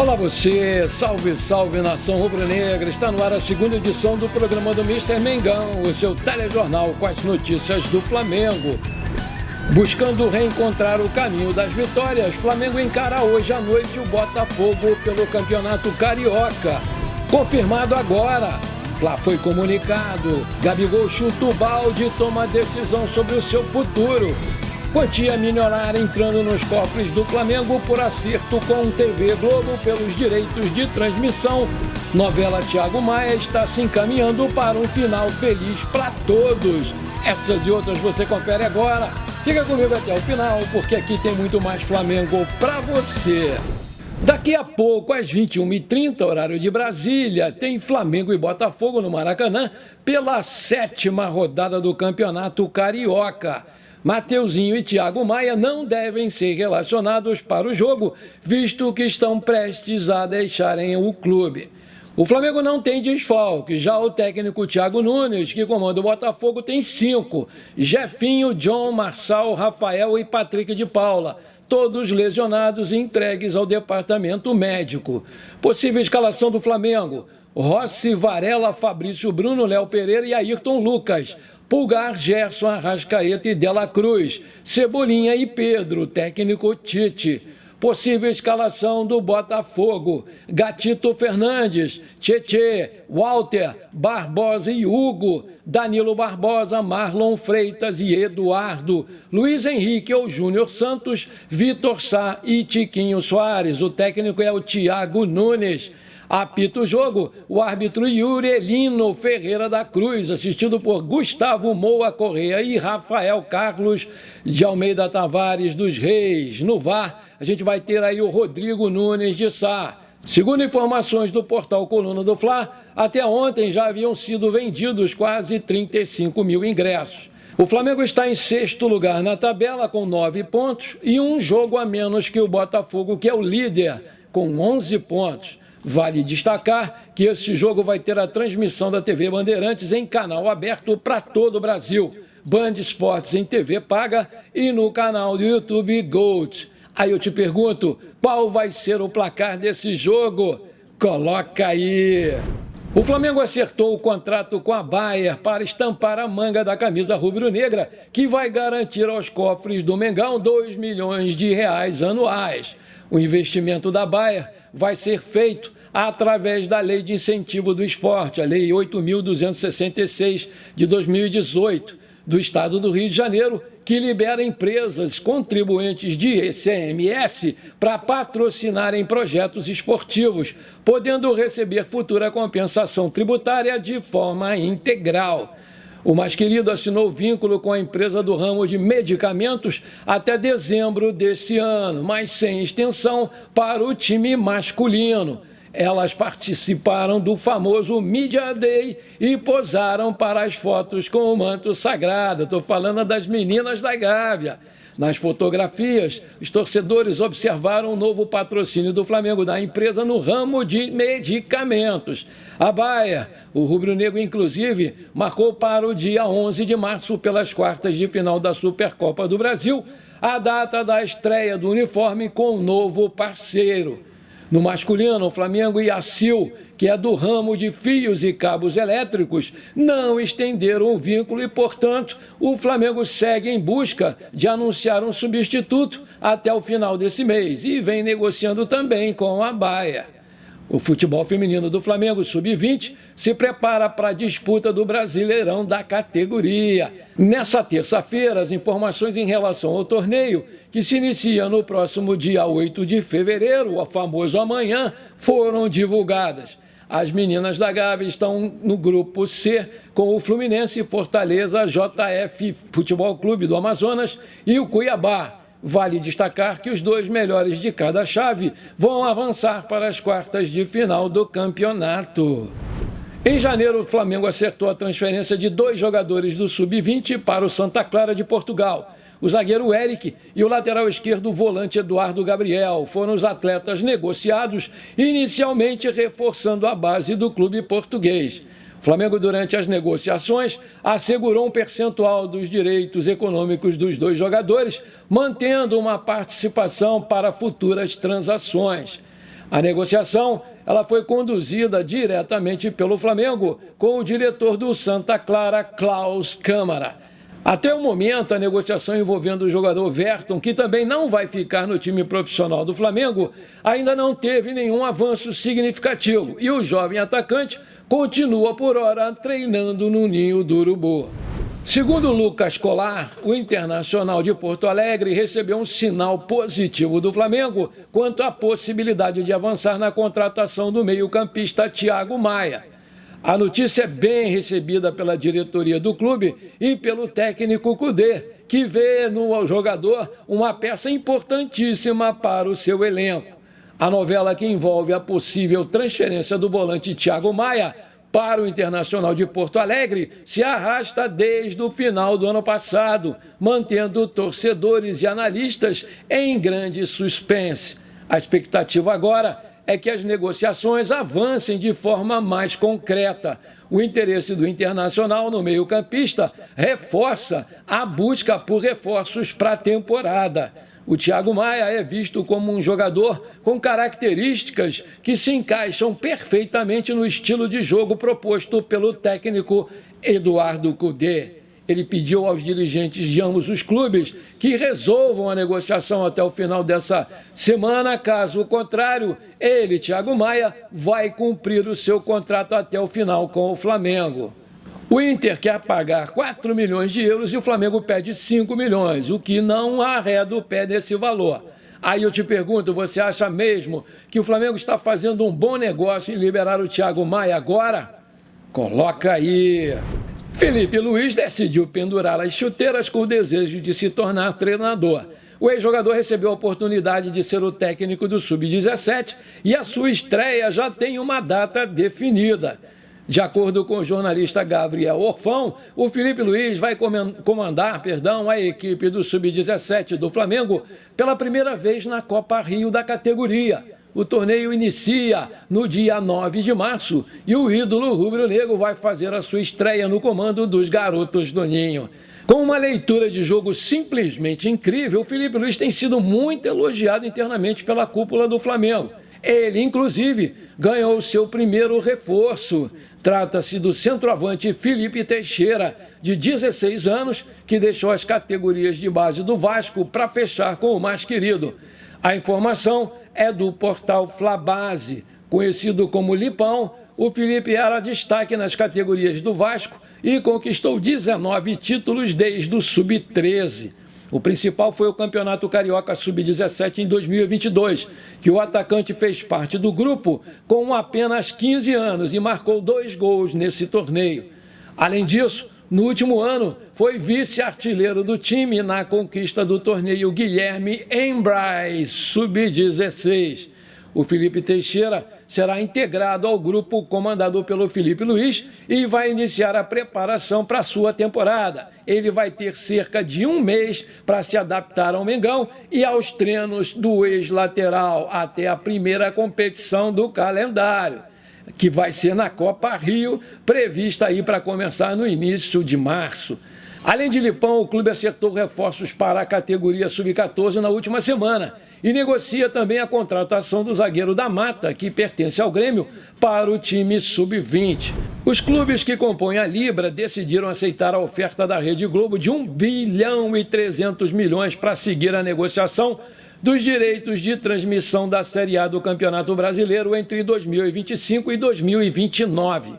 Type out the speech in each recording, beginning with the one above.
Olá você, salve, salve nação rubro-negra, está no ar a segunda edição do programa do Mister Mengão, o seu telejornal com as notícias do Flamengo. Buscando reencontrar o caminho das vitórias, Flamengo encara hoje à noite o Botafogo pelo Campeonato Carioca. Confirmado agora, lá foi comunicado, Gabigol chuta o balde e toma decisão sobre o seu futuro. Quantia milionária entrando nos cofres do Flamengo por acerto com TV Globo pelos direitos de transmissão. Novela Thiago Maia está se encaminhando para um final feliz para todos. Essas e outras você confere agora. Fica comigo até o final, porque aqui tem muito mais Flamengo para você. Daqui a pouco, às 21h30, horário de Brasília, tem Flamengo e Botafogo no Maracanã pela 7ª rodada do Campeonato Carioca. Mateuzinho e Thiago Maia não devem ser relacionados para o jogo, visto que estão prestes a deixarem o clube. O Flamengo não tem desfalque, já o técnico Thiago Nunes, que comanda o Botafogo, tem 5. Jefinho, John, Marçal, Rafael e Patrick de Paula, todos lesionados e entregues ao departamento médico. Possível escalação do Flamengo: Rossi, Varela, Fabrício Bruno, Léo Pereira e Ayrton Lucas. Pulgar, Gerson, Arrascaeta e Dela Cruz, Cebolinha e Pedro, técnico Tite. Possível escalação do Botafogo: Gatito Fernandes, Tietê, Walter, Barbosa e Hugo, Danilo Barbosa, Marlon Freitas e Eduardo, Luiz Henrique ou Júnior Santos, Vitor Sá e Tiquinho Soares. O técnico é o Thiago Nunes. Apita o jogo o árbitro Yuri Elino Ferreira da Cruz, assistido por Gustavo Moa Correia e Rafael Carlos de Almeida Tavares dos Reis. No VAR, a gente vai ter aí o Rodrigo Nunes de Sá. Segundo informações do portal Coluna do Fla, até ontem já haviam sido vendidos quase 35 mil ingressos. O Flamengo está em 6º lugar na tabela com 9 pontos e um jogo a menos que o Botafogo, que é o líder, com 11 pontos. Vale destacar que este jogo vai ter a transmissão da TV Bandeirantes em canal aberto para todo o Brasil, Band Esportes em TV paga e no canal do YouTube Gold. Aí eu te pergunto, qual vai ser o placar desse jogo? Coloca aí! O Flamengo acertou o contrato com a Bayer para estampar a manga da camisa rubro-negra, que vai garantir aos cofres do Mengão R$2 milhões anuais. O investimento da Bayer vai ser feito através da Lei de Incentivo do Esporte, a Lei 8.266 de 2018, do Estado do Rio de Janeiro, que libera empresas contribuintes de ICMS para patrocinarem projetos esportivos, podendo receber futura compensação tributária de forma integral. O mais querido assinou vínculo com a empresa do ramo de medicamentos até dezembro desse ano, mas sem extensão para o time masculino. Elas participaram do famoso Media Day e posaram para as fotos com o manto sagrado. Estou falando das meninas da Gávea. Nas fotografias, os torcedores observaram o novo patrocínio do Flamengo da empresa no ramo de medicamentos. A Bayer, o rubro-negro inclusive, marcou para o dia 11 de março pelas quartas de final da Supercopa do Brasil a data da estreia do uniforme com o novo parceiro. No masculino, o Flamengo e a Sil, que é do ramo de fios e cabos elétricos, não estenderam o vínculo e, portanto, o Flamengo segue em busca de anunciar um substituto até o final desse mês e vem negociando também com a Bayer. O futebol feminino do Flamengo Sub-20 se prepara para a disputa do Brasileirão da categoria. Nessa terça-feira, as informações em relação ao torneio, que se inicia no próximo dia 8 de fevereiro, o famoso amanhã, foram divulgadas. As meninas da Gávea estão no grupo C com o Fluminense, Fortaleza, JF Futebol Clube do Amazonas e o Cuiabá. Vale destacar que os 2 melhores de cada chave vão avançar para as quartas de final do campeonato. Em janeiro, o Flamengo acertou a transferência de 2 jogadores do Sub-20 para o Santa Clara de Portugal. O zagueiro Eric e o lateral esquerdo, o volante Eduardo Gabriel, foram os atletas negociados, inicialmente reforçando a base do clube português. O Flamengo, durante as negociações, assegurou um percentual dos direitos econômicos dos 2 jogadores, mantendo uma participação para futuras transações. A negociação ela foi conduzida diretamente pelo Flamengo com o diretor do Santa Clara, Klaus Câmara. Até o momento, a negociação envolvendo o jogador Verton, que também não vai ficar no time profissional do Flamengo, ainda não teve nenhum avanço significativo. E o jovem atacante continua, por hora, treinando no Ninho do Urubu. Segundo Lucas Colar, o Internacional de Porto Alegre recebeu um sinal positivo do Flamengo quanto à possibilidade de avançar na contratação do meio-campista Thiago Maia. A notícia é bem recebida pela diretoria do clube e pelo técnico Kudê, que vê no jogador uma peça importantíssima para o seu elenco. A novela que envolve a possível transferência do volante Thiago Maia para o Internacional de Porto Alegre se arrasta desde o final do ano passado, mantendo torcedores e analistas em grande suspense. A expectativa agora é que as negociações avancem de forma mais concreta. O interesse do Internacional no meio-campista reforça a busca por reforços para a temporada. O Thiago Maia é visto como um jogador com características que se encaixam perfeitamente no estilo de jogo proposto pelo técnico Eduardo Kudê. Ele pediu aos dirigentes de ambos os clubes que resolvam a negociação até o final dessa semana. Caso contrário, ele, Thiago Maia, vai cumprir o seu contrato até o final com o Flamengo. O Inter quer pagar 4 milhões de euros e o Flamengo pede 5 milhões, o que não arreda o pé nesse valor. Aí eu te pergunto, você acha mesmo que o Flamengo está fazendo um bom negócio em liberar o Thiago Maia agora? Coloca aí. Felipe Luiz decidiu pendurar as chuteiras com o desejo de se tornar treinador. O ex-jogador recebeu a oportunidade de ser o técnico do Sub-17 e a sua estreia já tem uma data definida. De acordo com o jornalista Gabriel Orfão, o Felipe Luiz vai comandar a equipe do Sub-17 do Flamengo pela primeira vez na Copa Rio da categoria. O torneio inicia no dia 9 de março e o ídolo rubro-negro vai fazer a sua estreia no comando dos garotos do Ninho. Com uma leitura de jogo simplesmente incrível, o Felipe Luiz tem sido muito elogiado internamente pela cúpula do Flamengo. Ele, inclusive, ganhou seu primeiro reforço. Trata-se do centroavante Felipe Teixeira, de 16 anos, que deixou as categorias de base do Vasco para fechar com o mais querido. A informação é do portal Flabase. Conhecido como Lipão, o Felipe era destaque nas categorias do Vasco e conquistou 19 títulos desde o Sub-13. O principal foi o Campeonato Carioca Sub-17 em 2022, que o atacante fez parte do grupo com apenas 15 anos e marcou 2 gols nesse torneio. Além disso, no último ano, foi vice-artilheiro do time na conquista do torneio Guilherme Embrais Sub-16. O Felipe Teixeira será integrado ao grupo comandado pelo Felipe Luiz e vai iniciar a preparação para a sua temporada. Ele vai ter cerca de 1 mês para se adaptar ao Mengão e aos treinos do ex-lateral até a primeira competição do calendário, que vai ser na Copa Rio, prevista aí para começar no início de março. Além de Lipão, o clube acertou reforços para a categoria Sub-14 na última semana e negocia também a contratação do zagueiro da Mata, que pertence ao Grêmio, para o time Sub-20. Os clubes que compõem a Libra decidiram aceitar a oferta da Rede Globo de 1 bilhão e 300 milhões para seguir a negociação dos direitos de transmissão da Série A do Campeonato Brasileiro entre 2025 e 2029.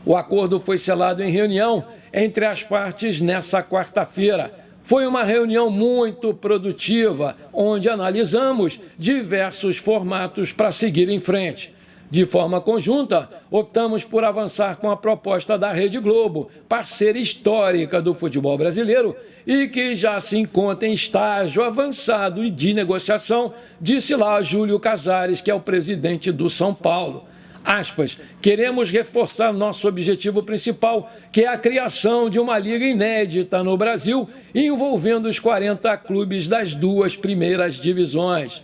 O acordo foi selado em reunião entre as partes nessa quarta-feira. Foi uma reunião muito produtiva, onde analisamos diversos formatos para seguir em frente. De forma conjunta, optamos por avançar com a proposta da Rede Globo, parceira histórica do futebol brasileiro e que já se encontra em estágio avançado de negociação, disse lá Júlio Casares, que é o presidente do São Paulo. Aspas, queremos reforçar nosso objetivo principal, que é a criação de uma liga inédita no Brasil, envolvendo os 40 clubes das 2 primeiras divisões.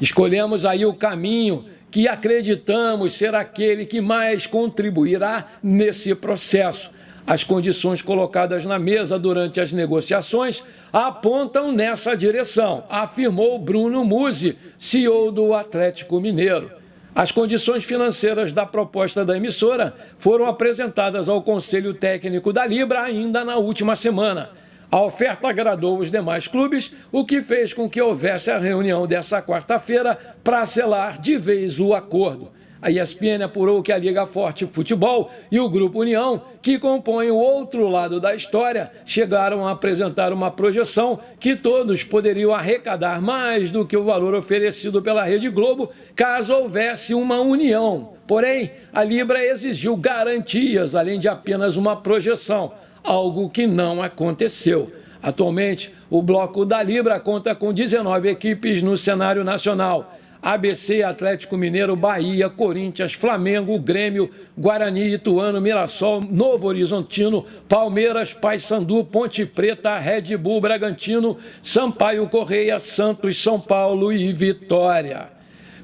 Escolhemos aí o caminho que acreditamos ser aquele que mais contribuirá nesse processo. As condições colocadas na mesa durante as negociações apontam nessa direção, afirmou Bruno Musi, CEO do Atlético Mineiro. As condições financeiras da proposta da emissora foram apresentadas ao Conselho Técnico da Libra ainda na última semana. A oferta agradou os demais clubes, o que fez com que houvesse a reunião dessa quarta-feira para selar de vez o acordo. A ESPN apurou que a Liga Forte Futebol e o Grupo União, que compõem o outro lado da história, chegaram a apresentar uma projeção que todos poderiam arrecadar mais do que o valor oferecido pela Rede Globo, caso houvesse uma união. Porém, a Libra exigiu garantias, além de apenas uma projeção, algo que não aconteceu. Atualmente, o bloco da Libra conta com 19 equipes no cenário nacional. ABC, Atlético Mineiro, Bahia, Corinthians, Flamengo, Grêmio, Guarani, Ituano, Mirassol, Novo Horizontino, Palmeiras, Paysandu, Ponte Preta, Red Bull, Bragantino, Sampaio Correia, Santos, São Paulo e Vitória.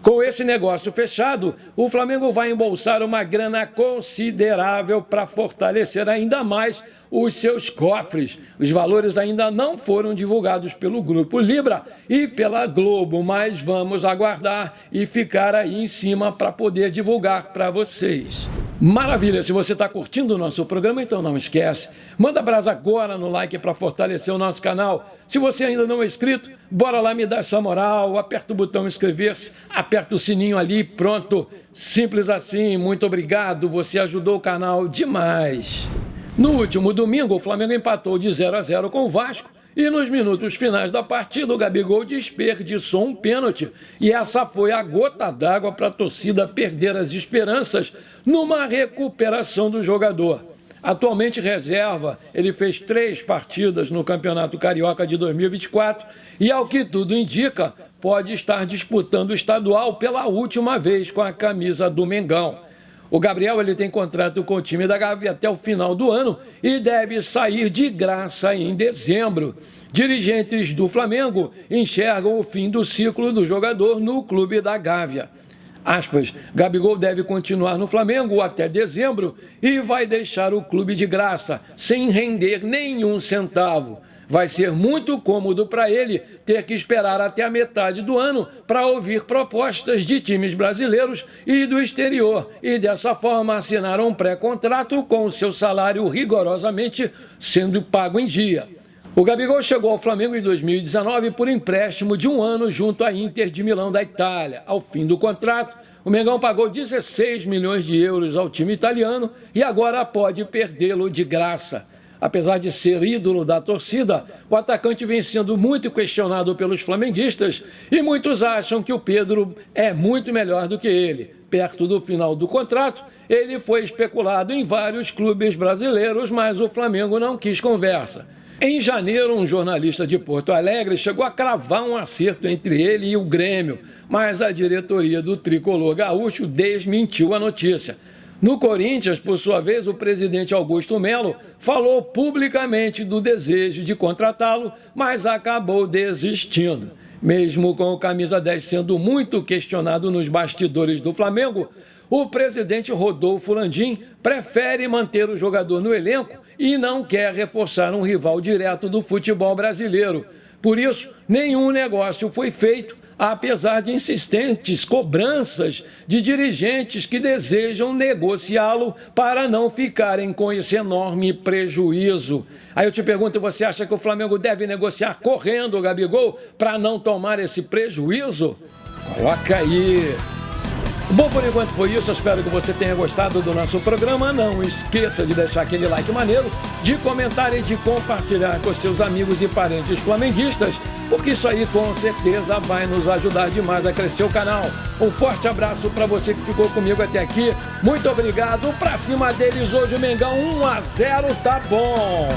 Com esse negócio fechado, o Flamengo vai embolsar uma grana considerável para fortalecer ainda mais os seus cofres. Os valores ainda não foram divulgados pelo Grupo Libra e pela Globo, mas vamos aguardar e ficar aí em cima para poder divulgar para vocês. Maravilha! Se você está curtindo o nosso programa, então não esquece. Manda brasa agora no like para fortalecer o nosso canal. Se você ainda não é inscrito, bora lá me dar essa moral, aperta o botão inscrever-se, aperta o sininho ali, pronto. Simples assim, muito obrigado, você ajudou o canal demais. No último domingo, o Flamengo empatou de 0-0 com o Vasco e nos minutos finais da partida o Gabigol desperdiçou um pênalti e essa foi a gota d'água para a torcida perder as esperanças numa recuperação do jogador. Atualmente reserva, ele fez 3 partidas no Campeonato Carioca de 2024 e, ao que tudo indica, pode estar disputando o estadual pela última vez com a camisa do Mengão. O Gabriel ele tem contrato com o time da Gávea até o final do ano e deve sair de graça em dezembro. Dirigentes do Flamengo enxergam o fim do ciclo do jogador no clube da Gávea. Aspas, Gabigol deve continuar no Flamengo até dezembro e vai deixar o clube de graça, sem render nenhum centavo. Vai ser muito cômodo para ele ter que esperar até a metade do ano para ouvir propostas de times brasileiros e do exterior e, dessa forma, assinar um pré-contrato com o seu salário rigorosamente sendo pago em dia. O Gabigol chegou ao Flamengo em 2019 por empréstimo de 1 ano junto à Inter de Milão da Itália. Ao fim do contrato, o Mengão pagou 16 milhões de euros ao time italiano e agora pode perdê-lo de graça. Apesar de ser ídolo da torcida, o atacante vem sendo muito questionado pelos flamenguistas e muitos acham que o Pedro é muito melhor do que ele. Perto do final do contrato, ele foi especulado em vários clubes brasileiros, mas o Flamengo não quis conversa. Em janeiro, um jornalista de Porto Alegre chegou a cravar um acerto entre ele e o Grêmio, mas a diretoria do tricolor gaúcho desmentiu a notícia. No Corinthians, por sua vez, o presidente Augusto Melo falou publicamente do desejo de contratá-lo, mas acabou desistindo. Mesmo com o camisa 10 sendo muito questionado nos bastidores do Flamengo, o presidente Rodolfo Landim prefere manter o jogador no elenco e não quer reforçar um rival direto do futebol brasileiro. Por isso, nenhum negócio foi feito, apesar de insistentes cobranças de dirigentes que desejam negociá-lo para não ficarem com esse enorme prejuízo. Aí eu te pergunto, você acha que o Flamengo deve negociar correndo o Gabigol para não tomar esse prejuízo? Coloca aí! Bom, por enquanto foi isso, eu espero que você tenha gostado do nosso programa. Não esqueça de deixar aquele like maneiro, de comentar e de compartilhar com seus amigos e parentes flamenguistas, porque isso aí com certeza vai nos ajudar demais a crescer o canal. Um forte abraço para você que ficou comigo até aqui, muito obrigado, pra cima deles hoje o Mengão 1-0, tá bom!